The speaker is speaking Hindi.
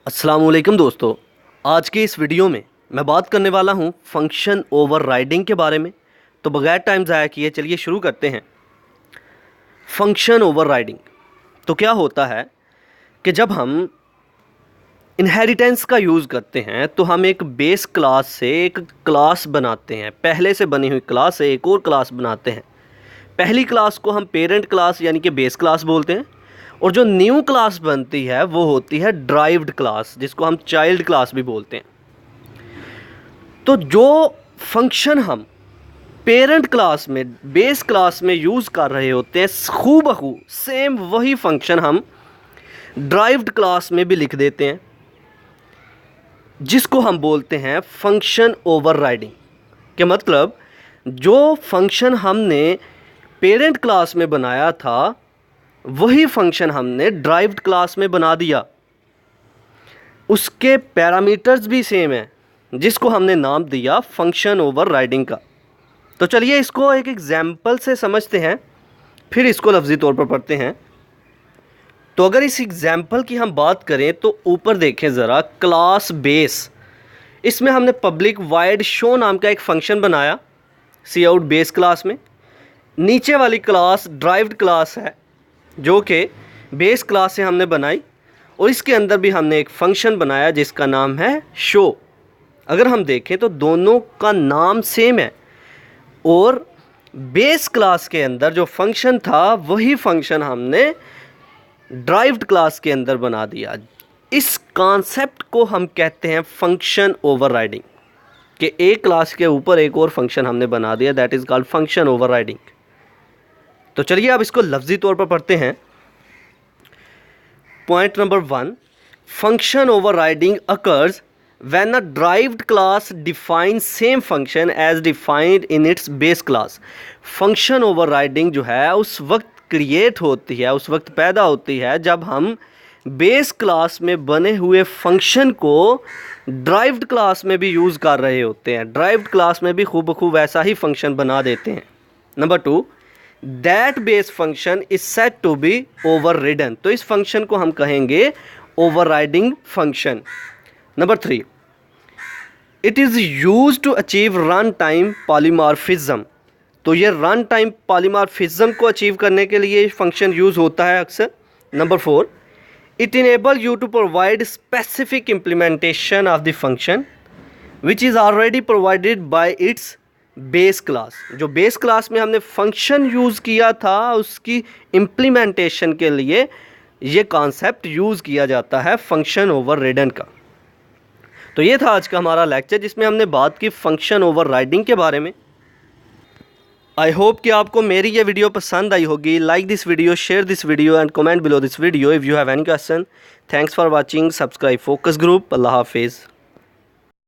अस्सलामुअलैकुम दोस्तों, आज के इस वीडियो में मैं बात करने वाला हूं फंक्शन ओवरराइडिंग के बारे में। तो बगैर टाइम ज़ाया किए चलिए शुरू करते हैं। फंक्शन ओवरराइडिंग तो क्या होता है कि जब हम इनहेरिटेंस का यूज़ करते हैं तो हम एक बेस क्लास से एक क्लास बनाते हैं, पहले से बनी हुई क्लास से एक और क्लास बनाते हैं। पहली क्लास को हम पेरेंट क्लास यानी कि बेस क्लास बोलते हैं और जो न्यू क्लास बनती है वो होती है ड्राइव्ड क्लास, जिसको हम चाइल्ड क्लास भी बोलते हैं। तो जो फंक्शन हम पेरेंट क्लास में बेस क्लास में यूज़ कर रहे होते हैं खूबहू सेम वही फंक्शन हम ड्राइव्ड क्लास में भी लिख देते हैं, जिसको हम बोलते हैं फंक्शन ओवरराइडिंग। के मतलब जो फंक्शन हमने पेरेंट क्लास में बनाया था वही फंक्शन हमने ड्राइव्ड क्लास में बना दिया। उसके पैरामीटर्स भी सेम हैं, जिसको हमने नाम दिया फंक्शन ओवरराइडिंग का। तो चलिए इसको एक एग्जाम्पल से समझते हैं, फिर इसको लफ्ज़ी तौर पर पढ़ते हैं। तो अगर इस एग्जाम्पल की हम बात करें तो ऊपर देखें ज़रा, क्लास बेस, इसमें हमने पब्लिक वाइड शो नाम का एक फ़ंक्शन बनाया सी आउट बेस क्लास में। नीचे वाली क्लास ड्राइव्ड क्लास है जो कि बेस क्लास से हमने बनाई, और इसके अंदर भी हमने एक फ़ंक्शन बनाया जिसका नाम है शो। अगर हम देखें तो दोनों का नाम सेम है और बेस क्लास के अंदर जो फंक्शन था वही फंक्शन हमने ड्राइव्ड क्लास के अंदर बना दिया। इस कॉन्सेप्ट को हम कहते हैं फंक्शन ओवरराइडिंग, कि एक क्लास के ऊपर एक और फंक्शन हमने बना दिया, that is called function overriding. तो चलिए अब इसको लफ्ज़ी तौर पर पढ़ते हैं। Point number 1, function overriding occurs when a derived class define same function as defined in its base class. Function overriding जो है उस वक्त क्रिएट होती है, उस वक्त पैदा होती है जब हम बेस क्लास में बने हुए फंक्शन को ड्राइव्ड क्लास में भी यूज़ कर रहे होते हैं। ड्राइव्ड क्लास में भी खूब वैसा ही फंक्शन बना देते हैं। Number 2, that base function is set to be overridden. तो इस फंक्शन को हम कहेंगे overriding function. Number 3, it is use to achieve run time polymorphism. तो ये रन टाइम पॉलीमॉर्फिज्म को अचीव करने के लिए फंक्शन यूज़ होता है अक्सर। Number 4, it enable you to provide specific implementation of the function which is already provided by its base class. जो बेस क्लास में हमने फंक्शन यूज़ किया था उसकी इम्प्लीमेंटेशन के लिए ये कॉन्सेप्ट यूज़ किया जाता है फंक्शन ओवररिडन का। तो ये था आज का हमारा लेक्चर जिसमें हमने बात की फंक्शन ओवरराइडिंग के बारे में। आई होप कि आपको मेरी ये वीडियो पसंद आई होगी। Like this video, share this video and comment below this video if you have any question. Thanks for watching. Subscribe focus group. अल्लाह हाफिज़।